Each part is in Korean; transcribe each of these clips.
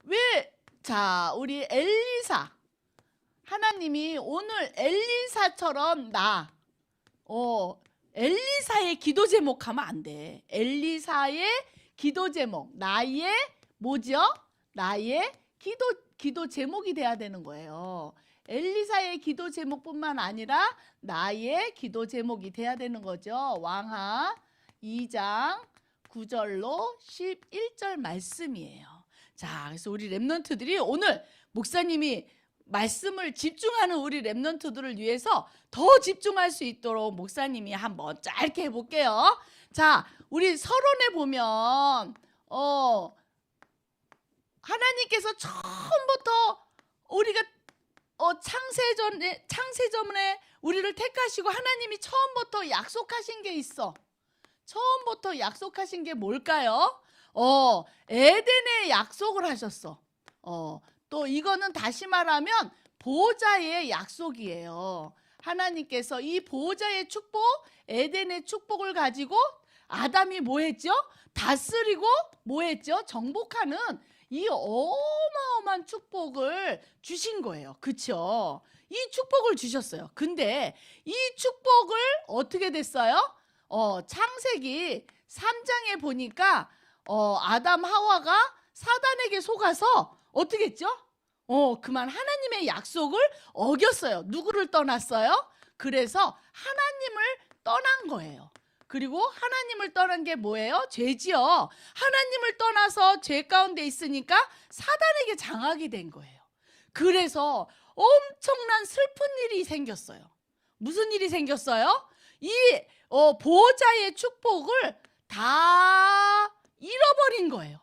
왜? 자, 우리 엘리사. 하나님이 오늘 엘리사처럼 엘리사의 기도 제목 하면 안 돼. 엘리사의 기도 제목. 나의 뭐죠? 나의 기도 제목이 돼야 되는 거예요. 엘리사의 기도 제목뿐만 아니라 나의 기도 제목이 돼야 되는 거죠. 왕하 2장 9절로 11절 말씀이에요. 자, 그래서 우리 렘넌트들이 오늘 목사님이 말씀을 집중하는 우리 렘넌트들을 위해서 더 집중할 수 있도록 목사님이 한번 짧게 해볼게요. 자, 우리 서론에 보면 하나님께서 처음부터 우리가 창세전에 우리를 택하시고 하나님이 처음부터 약속하신 게 있어. 처음부터 약속하신 게 뭘까요? 에덴의 약속을 하셨어. 또 이거는 다시 말하면 보호자의 약속이에요. 하나님께서 이 보호자의 축복, 에덴의 축복을 가지고 아담이 뭐 했죠? 다스리고 뭐 했죠? 정복하는 이 어마어마한 축복을 주신 거예요. 그렇죠? 이 축복을 주셨어요. 근데 이 축복을 어떻게 됐어요? 창세기 3장에 보니까 아담 하와가 사단에게 속아서 어떻게 했죠? 그만 하나님의 약속을 어겼어요. 누구를 떠났어요? 그래서 하나님을 떠난 거예요. 그리고 하나님을 떠난 게 뭐예요? 죄지요. 하나님을 떠나서 죄 가운데 있으니까 사단에게 장악이 된 거예요. 그래서 엄청난 슬픈 일이 생겼어요. 무슨 일이 생겼어요? 이 보호자의 축복을 다 잃어버린 거예요.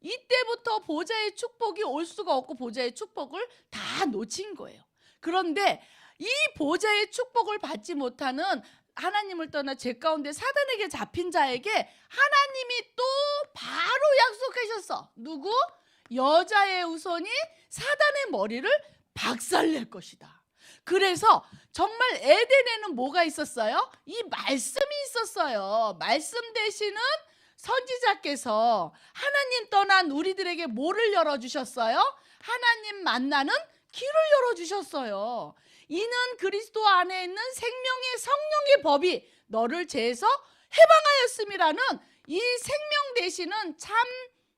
이때부터 보호자의 축복이 올 수가 없고 보호자의 축복을 다 놓친 거예요. 그런데 이 보호자의 축복을 받지 못하는 하나님을 떠나 죄 가운데 사단에게 잡힌 자에게 하나님이 또 바로 약속하셨어. 누구? 여자의 후손이 사단의 머리를 박살낼 것이다. 그래서 정말 에덴에는 뭐가 있었어요? 이 말씀이 있었어요. 말씀 되시는 선지자께서 하나님 떠난 우리들에게 뭐를 열어주셨어요? 하나님 만나는 길을 열어주셨어요. 이는 그리스도 안에 있는 생명의 성령의 법이 너를 죄에서 해방하였음이라는 이 생명 되시는 참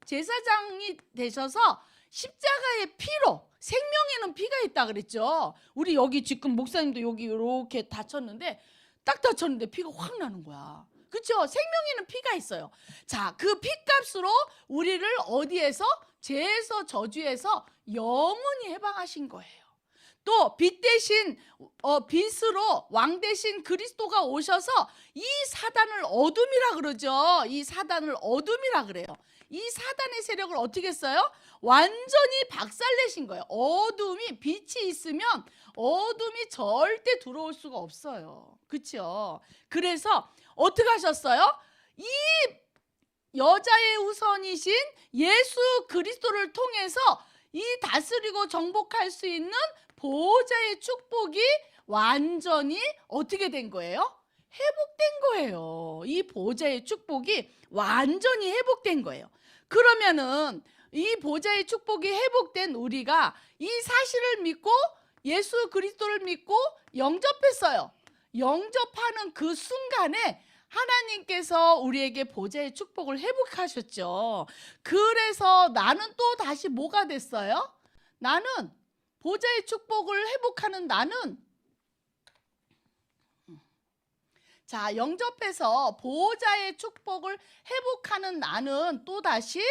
제사장이 되셔서 십자가의 피로, 생명에는 피가 있다 그랬죠. 우리 여기 지금 목사님도 여기 이렇게 다쳤는데 딱 다쳤는데 피가 확 나는 거야. 그렇죠? 생명에는 피가 있어요. 자, 그 피값으로 우리를 어디에서? 죄에서, 저주에서 영원히 해방하신 거예요. 또 빛 대신 빛으로 왕 대신 그리스도가 오셔서 이 사단을 어둠이라 그러죠. 이 사단을 어둠이라 그래요. 이 사단의 세력을 어떻게 했어요? 완전히 박살내신 거예요. 어둠이, 빛이 있으면 어둠이 절대 들어올 수가 없어요. 그렇죠? 그래서 어떻게 하셨어요? 이 여자의 후손이신 예수 그리스도를 통해서 이 다스리고 정복할 수 있는 보호자의 축복이 완전히 어떻게 된 거예요? 회복된 거예요. 이 보호자의 축복이 완전히 회복된 거예요. 그러면은 이 보호자의 축복이 회복된 우리가 이 사실을 믿고 예수 그리스도를 믿고 영접했어요. 영접하는 그 순간에 하나님께서 우리에게 보호자의 축복을 회복하셨죠. 그래서 나는 또 다시 뭐가 됐어요? 나는 보호자의 축복을 회복하는 나는 자, 영접해서 보호자의 축복을 회복하는 나는 또다시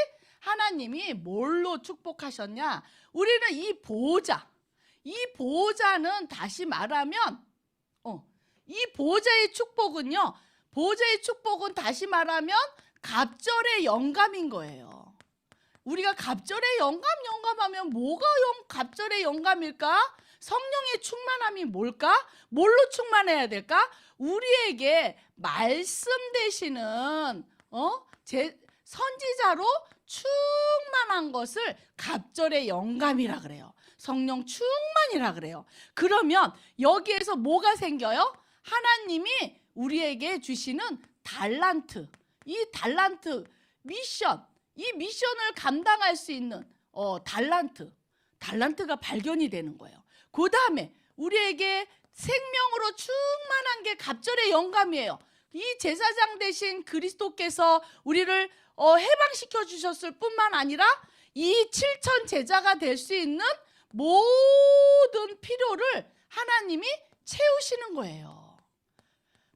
하나님이 뭘로 축복하셨냐? 우리는 이 보호자는 다시 말하면 이 보호자의 축복은요. 보호자의 축복은 다시 말하면 갑절의 영감인 거예요. 우리가 갑절의 영감하면 뭐가 갑절의 영감일까? 성령의 충만함이 뭘까? 뭘로 충만해야 될까? 우리에게 말씀 되시는 선지자로 충만한 것을 갑절의 영감이라 그래요. 성령 충만이라 그래요. 그러면 여기에서 뭐가 생겨요? 하나님이 우리에게 주시는 달란트, 이 달란트, 미션, 이 미션을 감당할 수 있는 달란트가 발견이 되는 거예요. 그 다음에 우리에게 생명으로 충만한 게 갑절의 영감이에요. 이 제사장 대신 그리스도께서 우리를 해방시켜 주셨을 뿐만 아니라 이 7천 제자가 될 수 있는 모든 필요를 하나님이 채우시는 거예요.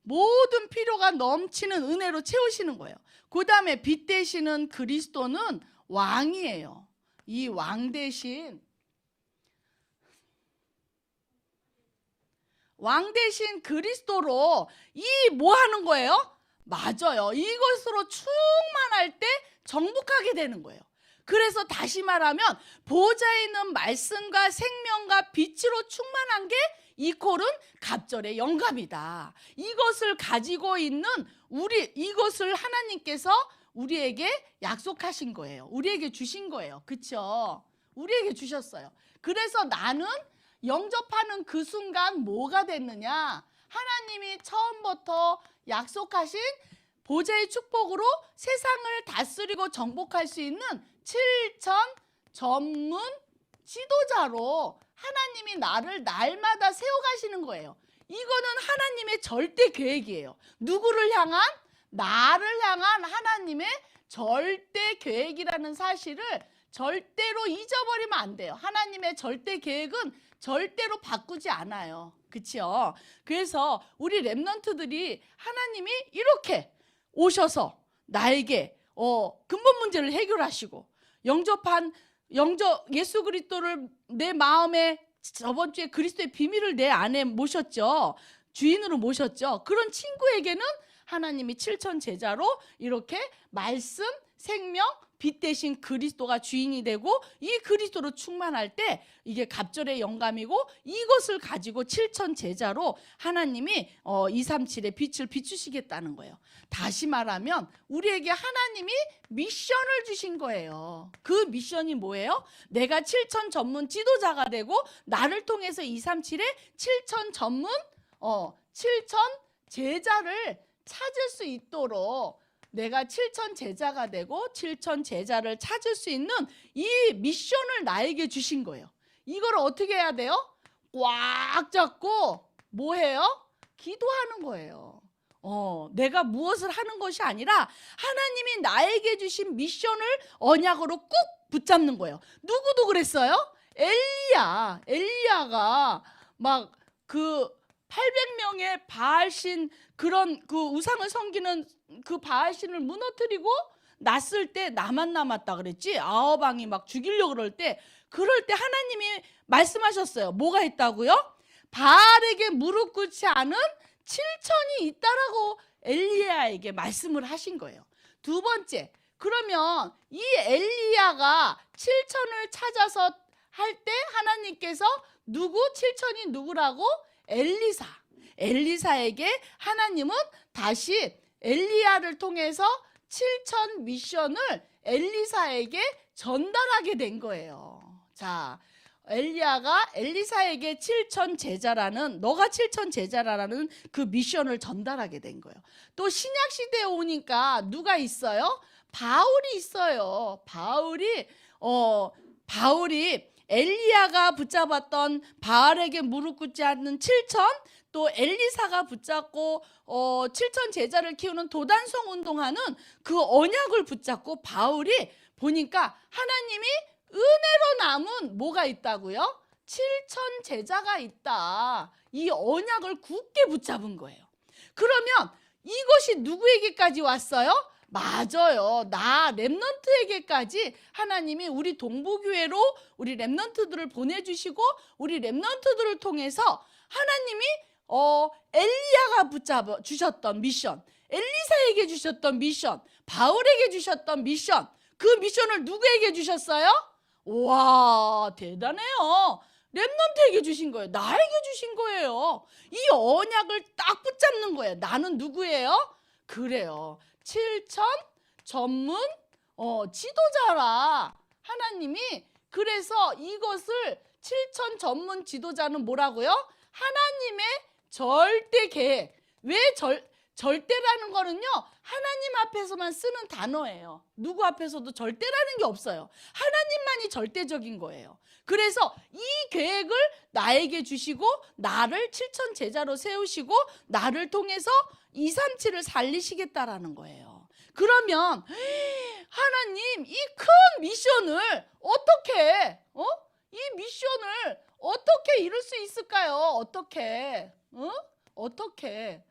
모든 필요가 넘치는 은혜로 채우시는 거예요. 그 다음에 빛 되시는 그리스도는 왕이에요. 이 왕 대신 그리스도로 이 뭐 하는 거예요? 맞아요. 이것으로 충만할 때 정복하게 되는 거예요. 그래서 다시 말하면 보좌에 있는 말씀과 생명과 빛으로 충만한 게 이퀄은 갑절의 영감이다. 이것을 가지고 있는 이것을 하나님께서 우리에게 약속하신 거예요. 우리에게 주신 거예요. 그렇죠? 우리에게 주셨어요. 그래서 나는 영접하는 그 순간 뭐가 됐느냐? 하나님이 처음부터 약속하신 보좌의 축복으로 세상을 다스리고 정복할 수 있는 7천 전문 지도자로 하나님이 나를 날마다 세워가시는 거예요. 이거는 하나님의 절대 계획이에요. 누구를 향한? 나를 향한 하나님의 절대 계획이라는 사실을 절대로 잊어버리면 안 돼요. 하나님의 절대 계획은 절대로 바꾸지 않아요. 그렇죠? 그래서 우리 렘넌트들이 하나님이 이렇게 오셔서 나에게 근본 문제를 해결하시고 예수 그리스도를 내 마음에 저번 주에 그리스도의 비밀을 내 안에 모셨죠. 주인으로 모셨죠. 그런 친구에게는 하나님이 7천 제자로 이렇게 말씀, 생명, 빛 대신 그리스도가 주인이 되고 이 그리스도로 충만할 때 이게 갑절의 영감이고 이것을 가지고 7천 제자로 하나님이 237의 빛을 비추시겠다는 거예요. 다시 말하면 우리에게 하나님이 미션을 주신 거예요. 그 미션이 뭐예요? 내가 7천 전문 지도자가 되고 나를 통해서 237의 7천 전문 7천 제자를 찾을 수 있도록 내가 7천 제자가 되고 7천 제자를 찾을 수 있는 이 미션을 나에게 주신 거예요. 이걸 어떻게 해야 돼요? 꽉 잡고 뭐 해요? 기도하는 거예요. 내가 무엇을 하는 것이 아니라 하나님이 나에게 주신 미션을 언약으로 꾹 붙잡는 거예요. 누구도 그랬어요? 엘리야가 막 그 800명의 바알신 그런 그 우상을 섬기는 그 바알신을 무너뜨리고 났을 때 나만 남았다 그랬지. 아합왕이 막 죽이려고 그럴 때 하나님이 말씀하셨어요. 뭐가 있다고요? 바알에게 무릎 꿇지 않은 7천이 있다라고 엘리야에게 말씀을 하신 거예요. 두 번째, 그러면 이 엘리야가 7천을 찾아서 할 때 하나님께서 7천이 누구라고? 엘리사에게 하나님은 다시 엘리야를 통해서 7천 미션을 엘리사에게 전달하게 된 거예요. 자, 엘리야가 엘리사에게 7천 제자라는 너가 7천 제자라는 그 미션을 전달하게 된 거예요. 또 신약 시대에 오니까 누가 있어요? 바울이 있어요. 바울이 엘리야가 붙잡았던 바알에게 무릎 꿇지 않는 7천, 또 엘리사가 붙잡고 7천 제자를 키우는 도단성 운동하는 그 언약을 붙잡고 바울이 보니까 하나님이 은혜로 남은 뭐가 있다고요? 7천 제자가 있다. 이 언약을 굳게 붙잡은 거예요. 그러면 이것이 누구에게까지 왔어요? 맞아요. 나 렘넌트에게까지 하나님이 우리 동부교회로 우리 렘넌트들을 보내주시고 우리 렘넌트들을 통해서 하나님이 엘리야가 붙잡아 주셨던 미션, 엘리사에게 주셨던 미션, 바울에게 주셨던 미션, 그 미션을 누구에게 주셨어요? 와, 대단해요. 렘넌트에게 주신 거예요. 나에게 주신 거예요. 이 언약을 딱 붙잡는 거예요. 나는 누구예요? 그래요. 7천 전문 지도자라. 하나님이 그래서 이것을 7천 전문 지도자는 뭐라고요? 하나님의 절대 계획. 절대라는 거는요, 하나님 앞에서만 쓰는 단어예요. 누구 앞에서도 절대라는 게 없어요. 하나님만이 절대적인 거예요. 그래서 이 계획을 나에게 주시고 나를 7천 제자로 세우시고 나를 통해서 237을 살리시겠다라는 거예요. 그러면 하나님 이 큰 미션을 어떻게 이 미션을 어떻게 이룰 수 있을까요? 어떻게? 어떻게?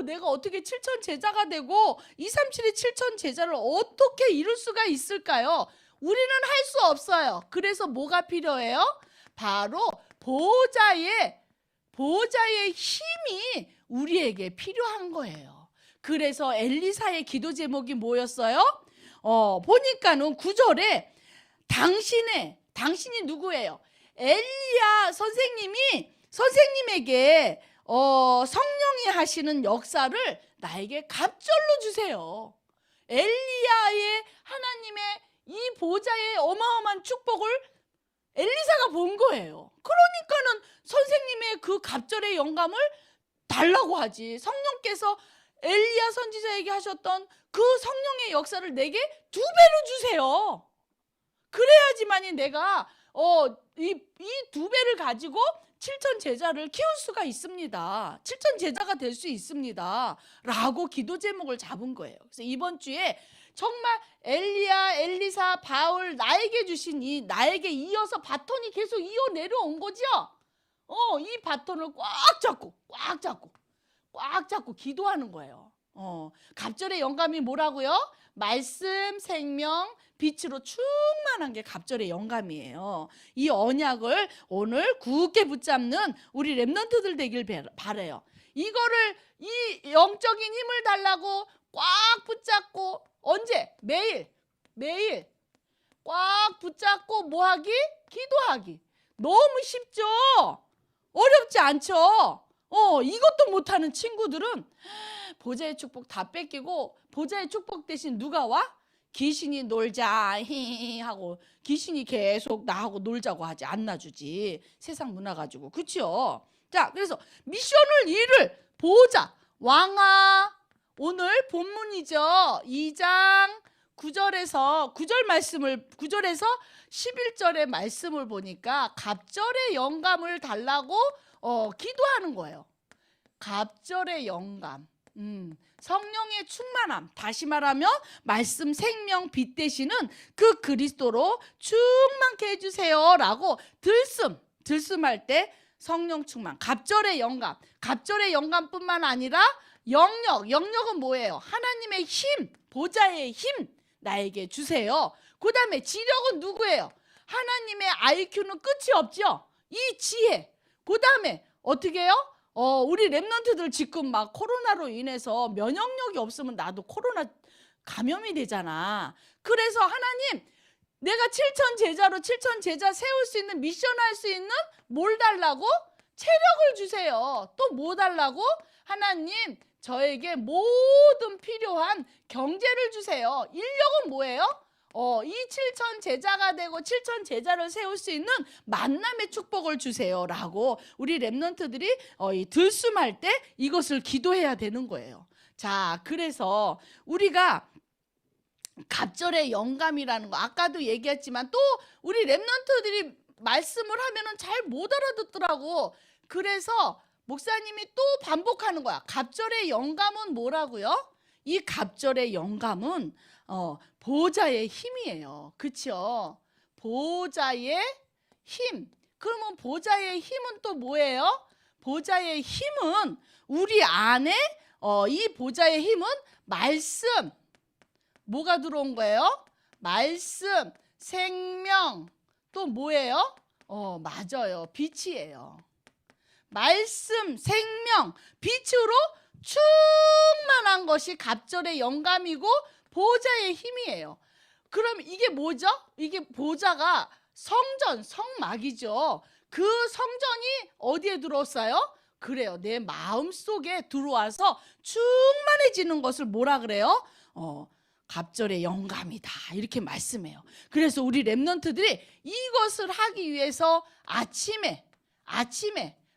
내가 어떻게 7천 제자가 되고 237이 7천 제자를 어떻게 이룰 수가 있을까요? 우리는 할 수 없어요. 그래서 뭐가 필요해요? 바로 보호자의 힘이 우리에게 필요한 거예요. 그래서 엘리사의 기도 제목이 뭐였어요? 보니까는 9절에 당신이 누구예요? 엘리야 선생님에게 성령이 하시는 역사를 나에게 갑절로 주세요. 엘리야의 하나님의 이 보좌의 어마어마한 축복을 엘리사가 본 거예요. 그러니까는 선생님의 그 갑절의 영감을 달라고 하지. 성령께서 엘리야 선지자에게 하셨던 그 성령의 역사를 내게 2배로 주세요. 그래야지만이 내가 이 2배를 가지고 7천 제자를 키울 수가 있습니다. 7천 제자가 될 수 있습니다. 라고 기도 제목을 잡은 거예요. 그래서 이번 주에 정말 엘리야, 엘리사, 바울 나에게 주신 나에게 이어서 바톤이 계속 이어 내려온 거죠. 이 바톤을 꽉 잡고 기도하는 거예요. 갑절의 영감이 뭐라고요? 말씀, 생명, 빛으로 충만한 게 갑절의 영감이에요. 이 언약을 오늘 굳게 붙잡는 우리 렘넌트들 되길 바라요. 이거를 이 영적인 힘을 달라고 꽉 붙잡고 언제? 매일 꽉 붙잡고 뭐하기? 기도하기. 너무 쉽죠? 어렵지 않죠? 이것도 못하는 친구들은 보좌의 축복 다 뺏기고 보좌의 축복 대신 누가 와? 귀신이 놀자 하고 귀신이 계속 나하고 놀자고 하지. 안 놔주지. 세상 문화 가지고. 그렇죠? 자, 그래서 미션을 이룰 보호자 왕아, 오늘 본문이죠. 2장 9절에서 9절에서 11절의 말씀을 보니까 갑절의 영감을 달라고 기도하는 거예요. 갑절의 영감. 성령의 충만함, 다시 말하면 말씀, 생명, 빛 되시는 그 그리스도로 충만케 해주세요 라고 들숨할 때 성령 충만, 갑절의 영감뿐만 아니라 영역은 뭐예요? 하나님의 힘, 보좌의 힘 나에게 주세요. 그 다음에 지력은 누구예요? 하나님의 IQ는 끝이 없죠. 이 지혜. 그 다음에 어떻게 해요? 우리 랩런트들 지금 막 코로나로 인해서 면역력이 없으면 나도 코로나 감염이 되잖아. 그래서 하나님, 내가 7천 제자 세울 수 있는, 미션 할 수 있는 뭘 달라고? 체력을 주세요. 또 뭐 달라고? 하나님, 저에게 모든 필요한 경제를 주세요. 인력은 뭐예요? 이 7천 제자가 되고 7천 제자를 세울 수 있는 만남의 축복을 주세요 라고 우리 랩런트들이 들숨할 때 이것을 기도해야 되는 거예요. 자, 그래서 우리가 갑절의 영감이라는 거 아까도 얘기했지만 또 우리 랩런트들이 말씀을 하면은 잘 못 알아듣더라고. 그래서 목사님이 또 반복하는 거야. 갑절의 영감은 뭐라고요? 이 갑절의 영감은 보호자의 힘이에요. 그렇죠? 보호자의 힘. 그러면 보호자의 힘은 또 뭐예요? 보호자의 힘은 우리 안에 이 보호자의 힘은 말씀. 뭐가 들어온 거예요? 말씀, 생명. 또 뭐예요? 맞아요. 빛이에요. 말씀, 생명, 빛으로 충만한 것이 갑절의 영감이고 보호자의 힘이에요. 그럼 이게 뭐죠? 이게 보호자가 성전, 성막이죠. 그 성전이 어디에 들어왔어요? 그래요. 내 마음속에 들어와서 충만해지는 것을 뭐라 그래요? 갑절의 영감이다. 이렇게 말씀해요. 그래서 우리 랩런트들이 이것을 하기 위해서 아침에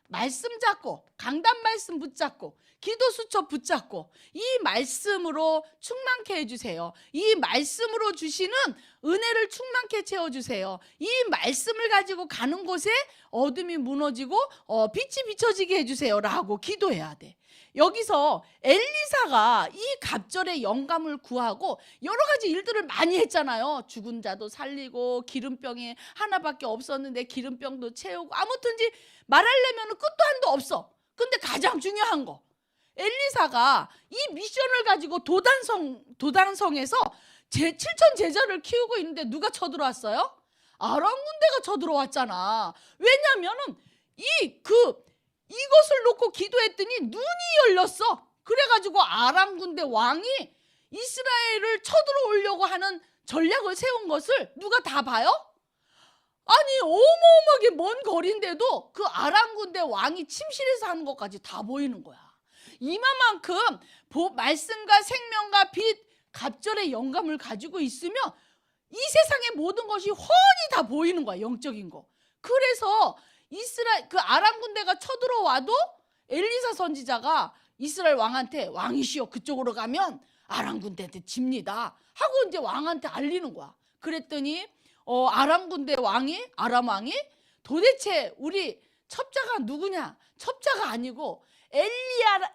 말씀 잡고 강단 말씀 붙잡고 기도 수첩 붙잡고 이 말씀으로 충만케 해주세요. 이 말씀으로 주시는 은혜를 충만케 채워주세요. 이 말씀을 가지고 가는 곳에 어둠이 무너지고 빛이 비춰지게 해주세요 라고 기도해야 돼. 여기서 엘리사가 이 갑절의 영감을 구하고 여러 가지 일들을 많이 했잖아요. 죽은 자도 살리고 기름병이 하나밖에 없었는데 기름병도 채우고 아무튼지 말하려면 끝도 한도 없어. 근데 가장 중요한 거, 엘리사가 이 미션을 가지고 도단성에서 7천 제자를 키우고 있는데 누가 쳐들어왔어요? 아람 군대가 쳐들어왔잖아. 왜냐면은 이것을 놓고 기도했더니 눈이 열렸어. 그래가지고 아람 군대 왕이 이스라엘을 쳐들어오려고 하는 전략을 세운 것을 누가 다 봐요? 아니, 어마어마하게 먼 거리인데도 그 아람 군대 왕이 침실에서 하는 것까지 다 보이는 거야. 이만큼 말씀과 생명과 빛, 갑절의 영감을 가지고 있으면 이 세상의 모든 것이 훤히 다 보이는 거야, 영적인 거. 그래서 그 아람 군대가 쳐들어와도 엘리사 선지자가 이스라엘 왕한테 왕이시여 그쪽으로 가면 아람 군대한테 집니다 하고 이제 왕한테 알리는 거야. 그랬더니 아람 군대 왕이, 아람 왕이 도대체 우리 첩자가 누구냐? 첩자가 아니고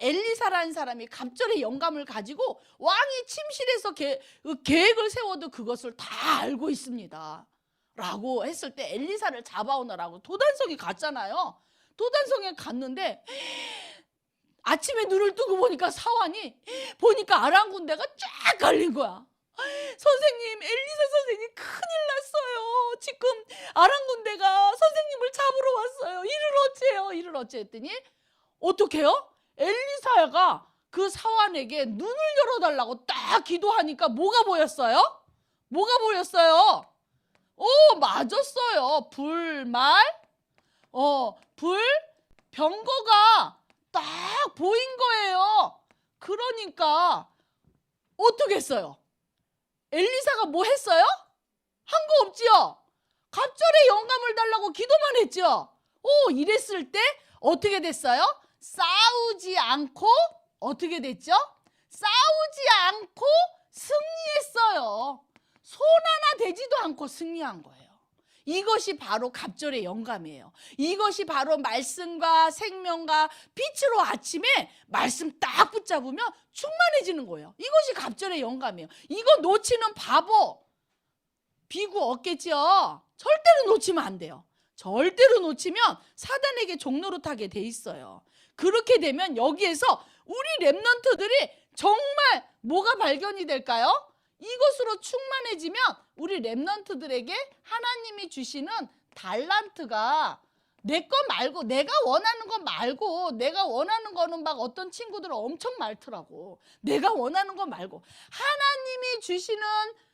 엘리사라는 사람이 갑절의 영감을 가지고 왕이 침실에서 계획을 세워도 그것을 다 알고 있습니다 라고 했을 때 엘리사를 잡아오느라고 도단성에 갔잖아요. 도단성에 갔는데 아침에 눈을 뜨고 보니까 사환이 보니까 아람 군대가 쫙 갈린 거야. 선생님, 엘리사 선생님 큰일 났어요. 지금 아람 군대가 선생님을 잡으러 왔어요. 이를 어째 했더니 어떻게 해요? 엘리사가 그 사환에게 눈을 열어달라고 딱 기도하니까 뭐가 보였어요? 뭐가 보였어요? 맞았어요. 병거가 딱 보인 거예요. 그러니까 어떻게 했어요? 엘리사가 뭐 했어요? 한 거 없지요? 갑절의 영감을 달라고 기도만 했죠? 이랬을 때 어떻게 됐어요? 싸우지 않고 어떻게 됐죠? 싸우지 않고 승리했어요. 손 하나 대지도 않고 승리한 거예요. 이것이 바로 갑절의 영감이에요. 이것이 바로 말씀과 생명과 빛으로 아침에 말씀 딱 붙잡으면 충만해지는 거예요. 이것이 갑절의 영감이에요. 이거 놓치는 바보, 비구 없겠죠? 절대로 놓치면 안 돼요. 절대로 놓치면 사단에게 종노릇하게 돼 있어요. 그렇게 되면 여기에서 우리 렘넌트들이 정말 뭐가 발견이 될까요? 이것으로 충만해지면 우리 렘넌트들에게 하나님이 주시는 달란트가 내 거 말고 내가 원하는 거 말고, 내가 원하는 거는 막 어떤 친구들은 엄청 많더라고. 내가 원하는 거 말고 하나님이 주시는,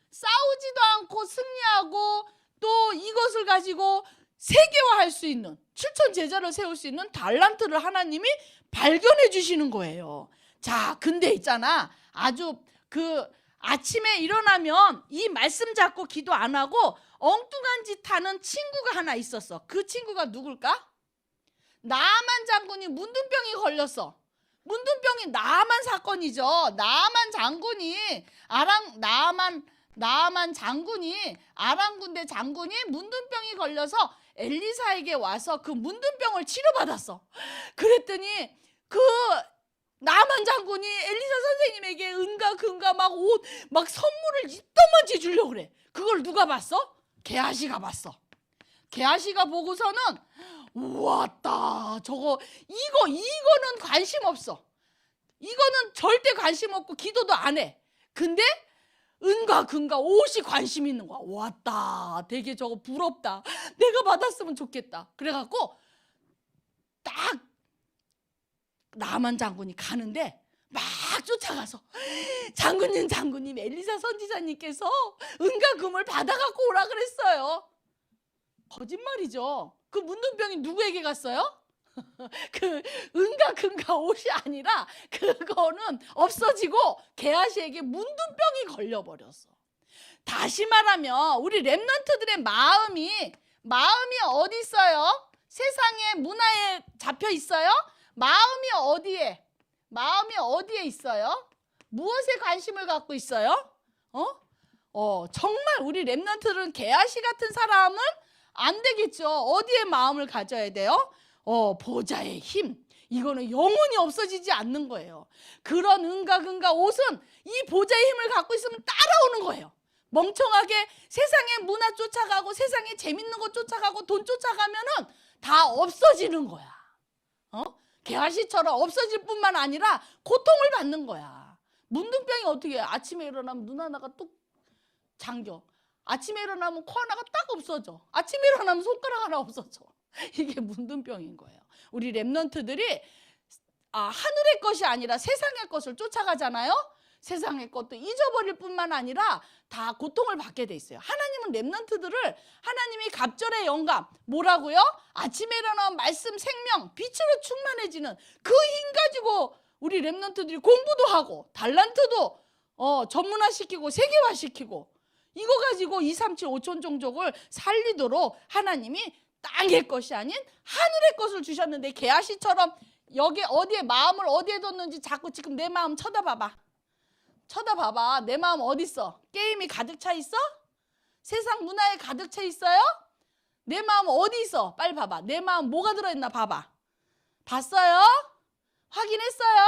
싸우지도 않고 승리하고 또 이것을 가지고 세계화할 수 있는, 7천 제자를 세울 수 있는 달란트를 하나님이 발견해 주시는 거예요. 자, 근데 있잖아, 아주 아침에 일어나면 이 말씀 잡고 기도 안 하고 엉뚱한 짓 하는 친구가 하나 있었어. 그 친구가 누굴까? 나만 장군이 문둥병이 걸렸어. 문둥병이 나만 사건이죠. 나만 장군이 아람 군대 장군이 문둥병이 걸려서 엘리사에게 와서 그 문둥병을 치료받았어. 그랬더니 그 나만 장군이 엘리사 선생님에게 은가 금가 막 옷 막 선물을 이따만치 주려고 그래. 그걸 누가 봤어? 게하시가 봤어. 게하시가 보고서는 왔다, 이거는 관심 없어. 이거는 절대 관심 없고 기도도 안 해. 근데 은과 금과 옷이 관심 있는 거야. 왔다, 되게 저거 부럽다. 내가 받았으면 좋겠다. 그래갖고 딱 나만 장군이 가는데 막 쫓아가서 장군님 엘리사 선지자님께서 은과 금을 받아갖고 오라 그랬어요. 거짓말이죠. 그 문둥병이 누구에게 갔어요? 그 은과 금과 옷이 아니라 그거는 없어지고 게하시에게 문둥병이 걸려버렸어. 다시 말하면 우리 렘넌트들의 마음이 어디 있어요? 세상의 문화에 잡혀 있어요? 마음이 어디에? 마음이 어디에 있어요? 무엇에 관심을 갖고 있어요? 정말 우리 랩런트들은 게하시 같은 사람은 안 되겠죠. 어디에 마음을 가져야 돼요? 보좌의 힘. 이거는 영원히 없어지지 않는 거예요. 그런 은가근가 옷은 이 보좌의 힘을 갖고 있으면 따라오는 거예요. 멍청하게 세상의 문화 쫓아가고 세상에 재밌는 거 쫓아가고 돈 쫓아가면은 다 없어지는 거야. 개화시처럼 없어질 뿐만 아니라 고통을 받는 거야. 문둥병이 어떻게 해? 아침에 일어나면 눈 하나가 뚝 잠겨. 아침에 일어나면 코 하나가 딱 없어져. 아침에 일어나면 손가락 하나 없어져. 이게 문둥병인 거예요. 우리 랩런트들이 하늘의 것이 아니라 세상의 것을 쫓아가잖아요. 세상의 것도 잊어버릴 뿐만 아니라 다 고통을 받게 돼 있어요. 하나님은 랩런트들을 하나님이 갑절의 영감, 뭐라고요? 아침에 일어나면 말씀, 생명, 빛으로 충만해지는 그 힘 가지고 우리 랩런트들이 공부도 하고 달란트도 전문화시키고 세계화시키고 이거 가지고 2, 3, 7, 5천 종족을 살리도록 하나님이 땅의 것이 아닌 하늘의 것을 주셨는데 게하시처럼 여기 어디에 마음을 어디에 뒀는지 자꾸 지금 내 마음 쳐다봐봐. 쳐다봐봐. 내 마음 어디 있어? 게임이 가득 차 있어? 세상 문화에 가득 차 있어요? 내 마음 어디 있어? 빨리 봐봐. 내 마음 뭐가 들어있나 봐봐. 봤어요? 확인했어요?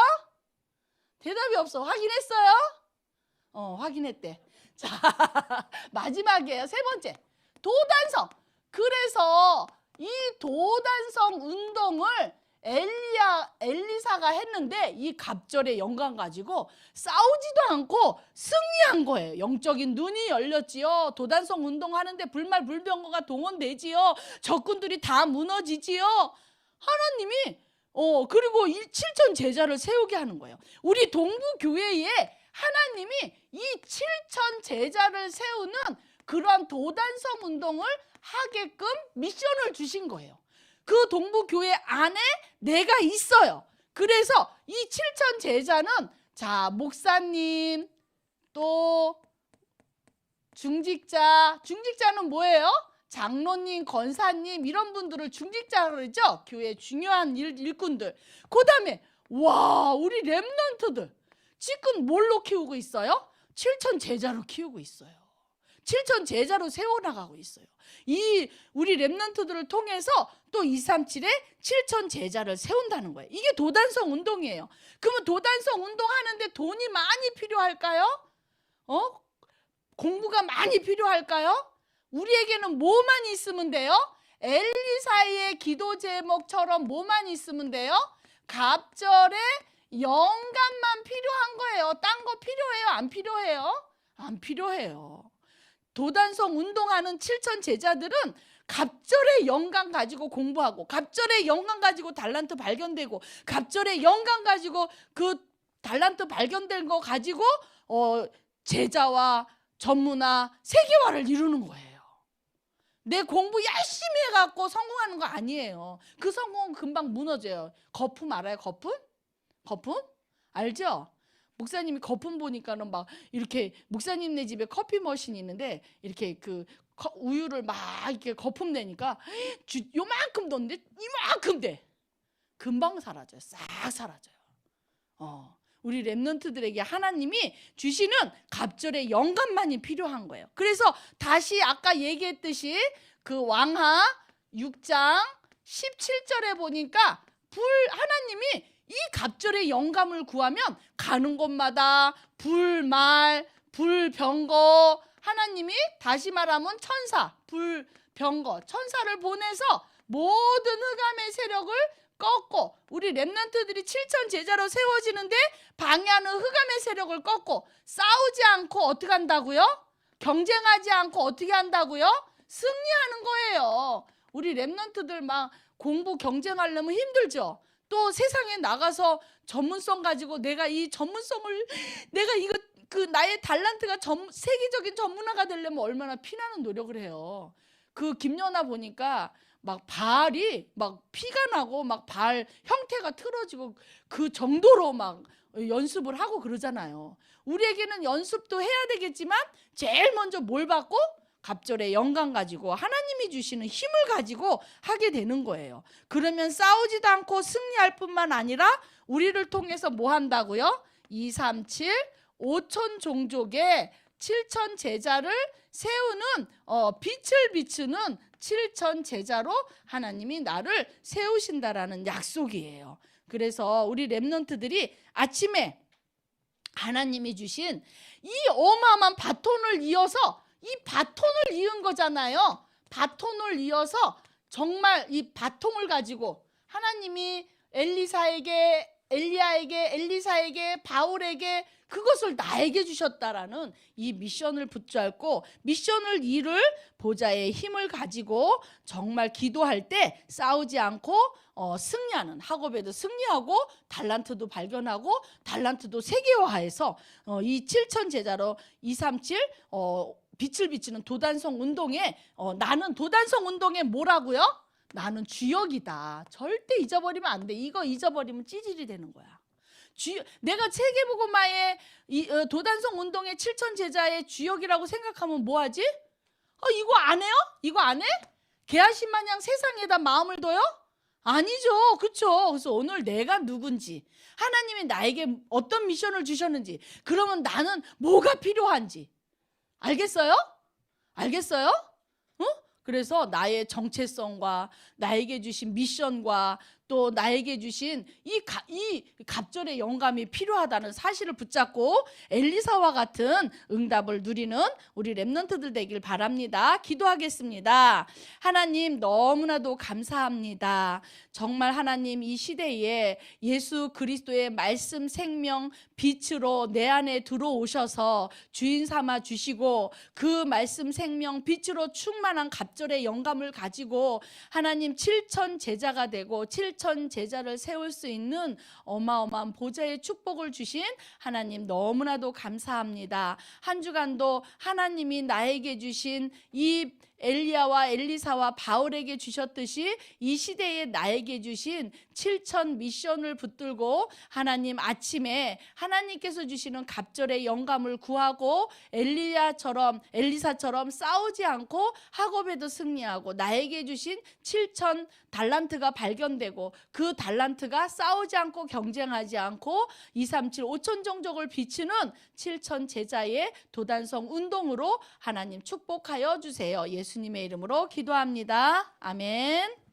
대답이 없어. 확인했어요? 확인했대. 자, 마지막이에요. 세 번째. 도단성. 그래서 이 도단성 운동을 엘리사가 했는데 이 갑절의 영광 가지고 싸우지도 않고 승리한 거예요. 영적인 눈이 열렸지요. 도단성 운동하는데 불말불병거가 동원되지요. 적군들이 다 무너지지요. 하나님이 그리고 7천 제자를 세우게 하는 거예요. 우리 동부교회에 하나님이 이 7천 제자를 세우는 그러한 도단성 운동을 하게끔 미션을 주신 거예요. 그 동부교회 안에 내가 있어요. 그래서 이 7천 제자는 목사님 또 중직자는 뭐예요? 장로님, 권사님 이런 분들을 중직자로 그러죠. 교회 중요한 일꾼들. 그 다음에 우리 랩런트들 지금 뭘로 키우고 있어요? 7천 제자로 키우고 있어요. 7천 제자로 세워나가고 있어요. 이 우리 랩런트들을 통해서 또 237에 7천 제자를 세운다는 거예요. 이게 도단성 운동이에요. 그러면 도단성 운동하는데 돈이 많이 필요할까요? 공부가 많이 필요할까요? 우리에게는 뭐만 있으면 돼요? 엘리사의 기도 제목처럼 뭐만 있으면 돼요? 갑절의 영감만 필요한 거예요. 딴 거 필요해요? 안 필요해요? 안 필요해요. 도단성 운동하는 7천 제자들은 갑절의 영감 가지고 공부하고 갑절의 영감 가지고 달란트 발견되고 갑절의 영감 가지고 그 달란트 발견된 거 가지고 제자와 전문화 세계화를 이루는 거예요. 내 공부 열심히 해갖고 성공하는 거 아니에요. 그 성공은 금방 무너져요. 거품 알아요? 거품? 알죠? 목사님이 거품 보니까는 막 이렇게 목사님네 집에 커피 머신이 있는데 이렇게 그 우유를 막 이렇게 거품 내니까 요만큼 넣는데 이만큼 돼. 금방 사라져요. 싹 사라져요. 우리 랩런트들에게 하나님이 주시는 갑절의 영감만이 필요한 거예요. 그래서 다시 아까 얘기했듯이 그 왕하 6장 17절에 보니까 하나님이 이 갑절의 영감을 구하면 가는 곳마다 불말, 불병거 하나님이 다시 말하면 천사, 불병거 천사를 보내서 모든 흑암의 세력을 꺾고 우리 랩런트들이 7천 제자로 세워지는데 방해하는 흑암의 세력을 꺾고 싸우지 않고 어떻게 한다고요? 경쟁하지 않고 어떻게 한다고요? 승리하는 거예요. 우리 랩런트들 막 공부 경쟁하려면 힘들죠. 또 세상에 나가서 전문성 가지고 내가 이 전문성을 내가 이거 나의 달란트가 세계적인 전문화가 되려면 얼마나 피나는 노력을 해요. 그 김연아 보니까 막 발이 막 피가 나고 막 발 형태가 틀어지고 그 정도로 막 연습을 하고 그러잖아요. 우리에게는 연습도 해야 되겠지만 제일 먼저 뭘 받고? 갑절의 영광 가지고 하나님이 주시는 힘을 가지고 하게 되는 거예요. 그러면 싸우지도 않고 승리할 뿐만 아니라 우리를 통해서 뭐 한다고요? 2, 3, 7, 5천 종족의 7천 제자를 세우는 빛을 비추는 7천 제자로 하나님이 나를 세우신다라는 약속이에요. 그래서 우리 렘넌트들이 아침에 하나님이 주신 이 어마어마한 바톤을 이어서 이 바톤을 이은 거잖아요. 바톤을 이어서 정말 이 바통을 가지고 하나님이 엘리사에게, 엘리야에게, 엘리사에게, 바울에게 그것을 나에게 주셨다라는 이 미션을 붙잡고 미션을 이룰 보좌의 힘을 가지고 정말 기도할 때 싸우지 않고 승리하는, 학업에도 승리하고 달란트도 발견하고 달란트도 세계화해서 이 7천 제자로 237 빛을 비치는 도단성 운동에 나는 도단성 운동에 뭐라고요? 나는 주역이다. 절대 잊어버리면 안 돼. 이거 잊어버리면 찌질이 되는 거야. 내가 세계복음화의 도단성 운동의 7천 제자의 주역이라고 생각하면 뭐하지? 이거 안 해요? 이거 안 해? 개아신 마냥 세상에다 마음을 둬요? 아니죠. 그렇죠? 그래서 오늘 내가 누군지, 하나님이 나에게 어떤 미션을 주셨는지, 그러면 나는 뭐가 필요한지 알겠어요? 알겠어요? 그래서 나의 정체성과 나에게 주신 미션과 또 나에게 주신 이 갑절의 영감이 필요하다는 사실을 붙잡고 엘리사와 같은 응답을 누리는 우리 렘넌트들 되길 바랍니다. 기도하겠습니다. 하나님 너무나도 감사합니다. 정말 하나님 이 시대에 예수 그리스도의 말씀 생명 빛으로 내 안에 들어오셔서 주인 삼아 주시고 그 말씀 생명 빛으로 충만한 갑절의 영감을 가지고 하나님 7천 제자가 되고 7천 제자를 세울 수 있는 어마어마한 보좌의 축복을 주신 하나님 너무나도 감사합니다. 한 주간도 하나님이 나에게 주신 이 엘리야와 엘리사와 바울에게 주셨듯이 이 시대에 나에게 주신 7천 미션을 붙들고 하나님 아침에 하나님께서 주시는 갑절의 영감을 구하고 엘리사처럼 싸우지 않고 학업에도 승리하고 나에게 주신 7천 달란트가 발견되고 그 달란트가 싸우지 않고 경쟁하지 않고 237 5천 종족을 비추는 7천 제자의 도단성 운동으로 하나님 축복하여 주세요. 예수님의 이름으로 기도합니다. 아멘.